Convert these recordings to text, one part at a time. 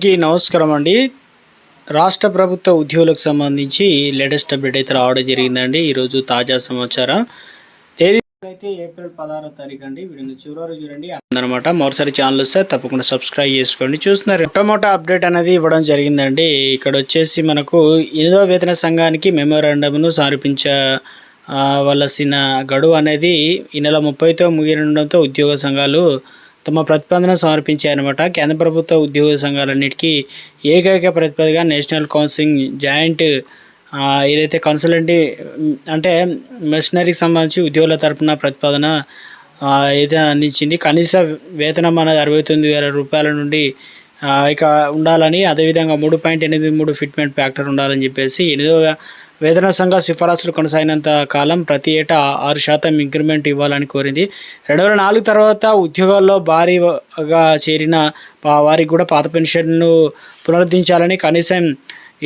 అందరికీ నమస్కారం అండి. రాష్ట్ర ప్రభుత్వ ఉద్యోగులకు సంబంధించి లేటెస్ట్ అప్డేట్ అయితే రావడం జరిగిందండి. ఈరోజు తాజా సమాచారం. తేదీ అయితే ఏప్రిల్ 16వ తారీఖు అండి. వీడిని చివరి వరకు చూడండి అనమాట. మరోసారి ఛానల్ వస్తే తప్పకుండా సబ్స్క్రైబ్ చేసుకోండి. చూస్తున్నారు మొట్టమొదటి అప్డేట్ అనేది ఇవ్వడం జరిగిందండి. ఇక్కడ వచ్చేసి మనకు 8వ వేతన సంఘానికి మెమోరాండంను సమర్పించవలసిన గడువు అనేది ఈ నెల 30తో ముగియడంతో ఉద్యోగ సంఘాలు తమ ప్రతిపాదన సమర్పించాయన్నమాట. కేంద్ర ప్రభుత్వ ఉద్యోగ సంఘాలన్నిటికీ ఏకైక ప్రతిపాదనగా నేషనల్ కౌన్సిలింగ్ జాయింట్ ఏదైతే కన్సల్టెంట్ అంటే మెషినరీకి సంబంధించి ఉద్యోగుల తరపున ప్రతిపాదన అయితే అందించింది. కనీస వేతనం అనేది 69,000 రూపాయల నుండి ఇక ఉండాలని, అదేవిధంగా 3.83 ఫిట్మెంట్ ఫ్యాక్టర్ ఉండాలని చెప్పేసి 8వ వేతన సంఘ సిఫారసులు కొనసాగినంత కాలం ప్రతి ఏటా 6% ఇంక్రిమెంట్ ఇవ్వాలని కోరింది. 2004 తర్వాత ఉద్యోగాల్లో భారీగా చేరిన వారికి కూడా పాత పెన్షన్ను పునరుద్ధరించాలని, కనీసం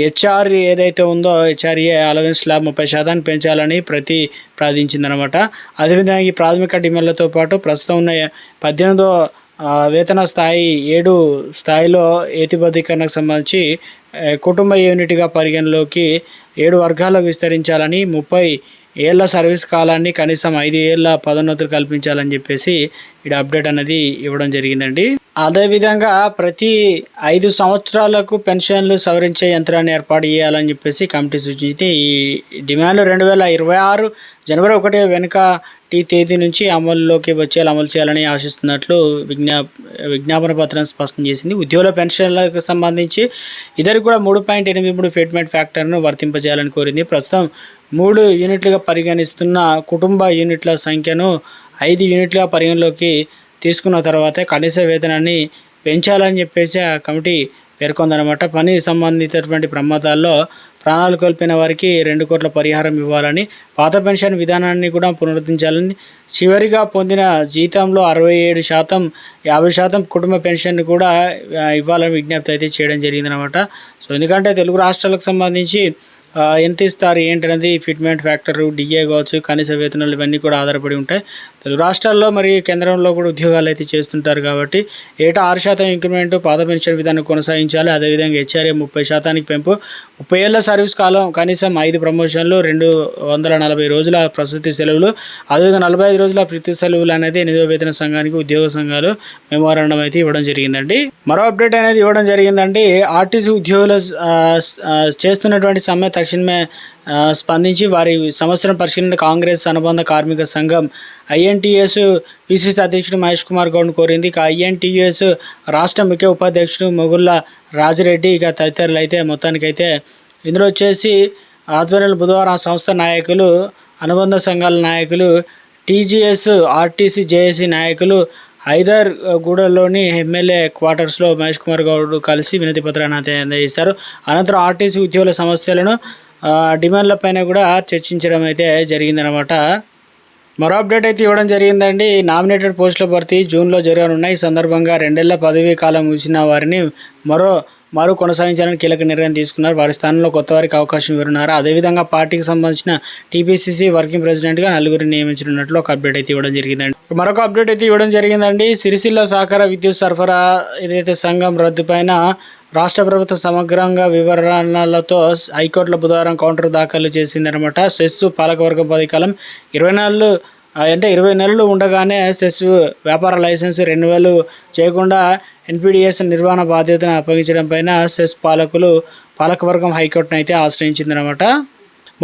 హెచ్ఆర్ ఏదైతే ఉందో హెచ్ఆర్ఏ అలవెన్స్ స్లాబ్ 30% పెంచాలని ప్రతిపాదించిందనమాట. అదేవిధంగా ఈ ప్రాథమిక డిమాండ్లతో పాటు ప్రస్తుతం ఉన్న 18వ వేతన స్థాయి 7 స్థాయిలో ఏతిబద్ధీకరణకు సంబంధించి కుటుంబ యూనిట్గా పరిగణలోకి 7 వర్గాలకు విస్తరించాలని, 30 ఏళ్ల సర్వీస్ కాలాన్ని కనీసం 5 ఏళ్ల పదోన్నతులు కల్పించాలని చెప్పేసి ఇక్కడ అప్డేట్ అనేది ఇవ్వడం జరిగిందండి. అదేవిధంగా ప్రతి 5 సంవత్సరాలకు పెన్షన్లు సవరించే యంత్రాన్ని ఏర్పాటు చేయాలని చెప్పేసి కమిటీ సూచించింది. ఈ డిమాండ్లు 2026 జనవరి 1 వెనుకటి తేదీ నుంచి అమల్లోకి వచ్చేలా అమలు చేయాలని ఆశిస్తున్నట్లు విజ్ఞాపన పత్రం స్పష్టం చేసింది. ఉద్యోగుల పెన్షన్లకు సంబంధించి ఇద్దరికి కూడా 3.83 ఫిట్మెంట్ ఫ్యాక్టర్ను వర్తింపజేయాలని కోరింది. ప్రస్తుతం 3 యూనిట్లుగా పరిగణిస్తున్న కుటుంబ యూనిట్ల సంఖ్యను 5 యూనిట్లుగా పరిగణలోకి తీసుకున్న తర్వాతే కనీస వేతనాన్ని పెంచాలని చెప్పేసి ఆ కమిటీ పేర్కొందనమాట. పని సంబంధితటువంటి ప్రమాదాల్లో ప్రాణాలు కోల్పోయిన వారికి 2 కోట్ల పరిహారం ఇవ్వాలని, పాత పెన్షన్ విధానాన్ని కూడా పునరుద్ధరించాలని, చివరిగా పొందిన జీతంలో 67%, 50% కుటుంబ పెన్షన్ కూడా ఇవ్వాలని విజ్ఞప్తి అయితే చేయడం జరిగిందనమాట. సో ఎందుకంటే తెలుగు రాష్ట్రాలకు సంబంధించి ఎంత ఇస్తారు ఏంటనేది ఫిట్మెంట్ ఫ్యాక్టరు, డిఏ కావచ్చు, కనీస వేతనాలు ఇవన్నీ కూడా ఆధారపడి ఉంటాయి. తెలుగు రాష్ట్రాల్లో మరి కేంద్రంలో కూడా ఉద్యోగాలు అయితే చేస్తుంటారు కాబట్టి ఏటా 6% ఇంక్రిమెంట్, పాత పెన్షన్ విధానం కొనసాగించాలి. అదేవిధంగా హెచ్ఆర్ఏ 30% పెంపు, 30 ఏళ్ల సర్వీస్ కాలం, కనీసం 5 ప్రమోషన్లు, 240 రోజుల ప్రసూతి సెలవులు, అదేవిధంగా 45 రోజుల ప్రతి సెలవులు అనేది 8వ వేతన సంఘానికి ఉద్యోగ సంఘాలు మెమోరాండం అయితే ఇవ్వడం జరిగిందండి. మరో అప్డేట్ అనేది ఇవ్వడం జరిగిందండి. ఆర్టీసీ ఉద్యోగులు చేస్తున్నటువంటి సమ్మె తక్షణమే స్పందించి వారి సమస్యలను పరిశీలన కాంగ్రెస్ అనుబంధ కార్మిక సంఘం ఐఎన్టీయూఎస్ పిసిసి అధ్యక్షుడు మహేష్ కుమార్ గౌడ్ను కోరింది. ఇక ఐఎన్టీయూఎస్ రాష్ట్ర ముఖ్య ఉపాధ్యక్షుడు మొగుళ్ళ రాజిరెడ్డి ఇక తదితరులు అయితే మొత్తానికైతే ఇందులో వచ్చేసి ఆధ్వర్యంలో బుధవారం ఆ సంస్థ నాయకులు, అనుబంధ సంఘాల నాయకులు, టీజీఎస్, ఆర్టీసీ జేఏసీ నాయకులు హైదర్గూడలోని ఎమ్మెల్యే క్వార్టర్స్లో మహేష్ కుమార్ గౌడ్ కలిసి వినతి పత్రాన్ని అందజేశారు. అనంతరం ఆర్టీసీ ఉద్యోగుల సమస్యలను, డిమాండ్లపైన కూడా చర్చించడం అయితే జరిగిందనమాట. మరో అప్డేట్ అయితే ఇవ్వడం జరిగిందండి. నామినేటెడ్ పోస్టుల భర్తీ జూన్లో జరగనున్నాయి. ఈ సందర్భంగా 2 ఏళ్ల పదవీ కాలం ముగిసిన వారిని మరో కొనసాగించాలని కీలక నిర్ణయం తీసుకున్నారు. వారి స్థానంలో కొత్త వారికి అవకాశం ఇవ్వనున్నారు. అదేవిధంగా పార్టీకి సంబంధించిన టీపీసీసీ వర్కింగ్ ప్రెసిడెంట్గా 4 నియమించనున్నట్లు ఒక అప్డేట్ అయితే ఇవ్వడం జరిగిందండి. మరొక అప్డేట్ అయితే ఇవ్వడం జరిగిందండి. సిరిసిల్ల సహకార విద్యుత్ సరఫరా ఏదైతే సంఘం రద్దుపైన రాష్ట్ర ప్రభుత్వం సమగ్రంగా వివరణలతో హైకోర్టులో బుధవారం కౌంటర్ దాఖలు చేసిందనమాట. సెస్ పాలకవర్గం అధికారం 20 నెలలు ఉండగానే సెస్ వ్యాపార లైసెన్స్ రెన్యువల్ చేయకుండా ఎన్పీడీఎస్ నిర్వహణ బాధ్యతను అప్పగించడం పైన సెస్ పాలకవర్గం హైకోర్టును అయితే ఆశ్రయించిందనమాట.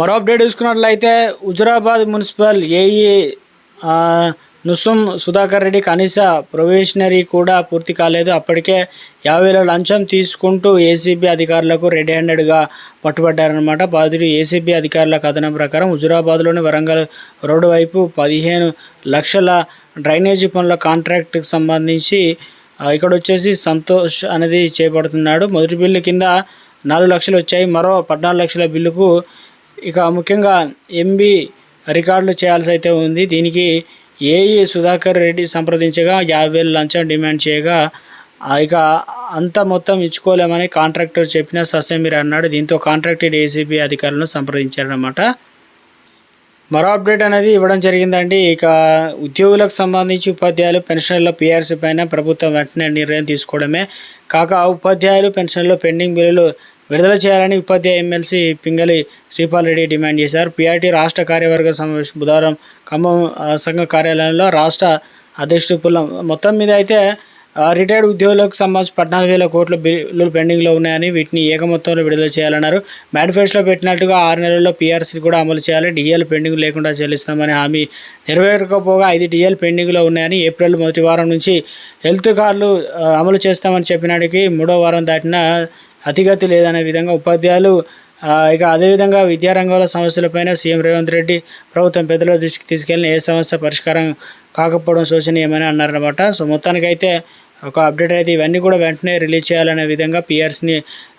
మరో అప్డేట్ చూసుకున్నట్లయితే హుజురాబాద్ మున్సిపల్ ఏఈ నుసుం సుధాకర్ రెడ్డి కనీస ప్రొబేషనరీ కూడా పూర్తి కాలేదు. అప్పటికే 50,000 లంచం తీసుకుంటూ ఏసీబీ అధికారులకు రెడ్ హ్యాండెడ్గా పట్టుబడ్డారనమాట. బాధితుడు ఏసీబీ అధికారుల కథనం ప్రకారం హుజురాబాద్లోని వరంగల్ రోడ్డు వైపు 15 లక్షల డ్రైనేజీ పనుల కాంట్రాక్ట్కి సంబంధించి ఇక్కడ వచ్చేసి సంతోష్ అనేది చేపడుతున్నాడు. మొదటి బిల్లు కింద 4 లక్షలు వచ్చాయి. మరో 14 లక్షల బిల్లుకు ఇక ముఖ్యంగా ఎంబీ రికార్డులు చేయాల్సి అయితే ఉంది. దీనికి ఏఈ సుధాకర్ రెడ్డి సంప్రదించగా 50,000 లంచం డిమాండ్ చేయగా ఇక అంత మొత్తం ఇచ్చుకోలేమని కాంట్రాక్టర్ చెప్పిన ససేమిర్ అన్నాడు. దీంతో కాంట్రాక్టెడ్ ఏసీబీ అధికారులను సంప్రదించారన్నమాట. మరో అప్డేట్ అనేది ఇవ్వడం జరిగిందండి. ఇక ఉద్యోగులకు సంబంధించి ఉపాధ్యాయులు పెన్షన్ల పీఆర్సీ పైన ప్రభుత్వం వెంటనే నిర్ణయం తీసుకోవడమే కాక ఉపాధ్యాయులు పెన్షన్లో పెండింగ్ బిల్లులు విడుదల చేయాలని ఉపాధ్యాయ ఎమ్మెల్సీ పింగళి శ్రీపాల్ రెడ్డి డిమాండ్ చేశారు. పీఆర్టీ రాష్ట్ర కార్యవర్గ సమావేశం బుధవారం ఖమ్మం సంఘ కార్యాలయంలో రాష్ట్ర అధ్యక్షుడు పుల్లం మొత్తం మీద అయితే రిటైర్డ్ ఉద్యోగులకు సంబంధించి 14,000 కోట్ల బిల్లులు పెండింగ్లో ఉన్నాయని వీటిని ఏకమొత్తంలో విడుదల చేయాలన్నారు. మేనిఫెస్టోలో పెట్టినట్టుగా 6 నెలల్లో పీఆర్సీ కూడా అమలు చేయాలి. డిఎల్ పెండింగ్ లేకుండా చెల్లిస్తామని హామీ నెరవేరకపోగా 5 డిఎల్ పెండింగ్లో ఉన్నాయని ఏప్రిల్ మొదటి వారం నుంచి హెల్త్ కార్డులు అమలు చేస్తామని చెప్పినాడికి 3వ వారం దాటినా అతిగతి లేదనే విధంగా ఉపాధ్యాయులు ఇక అదేవిధంగా విద్యారంగంలో సమస్యలపైన సీఎం రేవంత్ రెడ్డి ప్రభుత్వం పెద్దల దృష్టికి తీసుకెళ్లిన ఏ సమస్య పరిష్కారం కాకపోవడం శోచనీయమని అన్నారన్నమాట. సో మొత్తానికైతే ఒక అప్డేట్ అయితే ఇవన్నీ కూడా వెంటనే రిలీజ్ చేయాలనే విధంగా పీఆర్సీని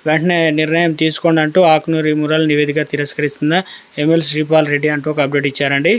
వెంటనే నిర్ణయం తీసుకోండి అంటూ ఆకునూరి మురళి నివేదిక తిరస్కరిస్తుందా ఎమ్మెల్సీ శ్రీపాల్ రెడ్డి అంటూ ఒక అప్డేట్ ఇచ్చారండి.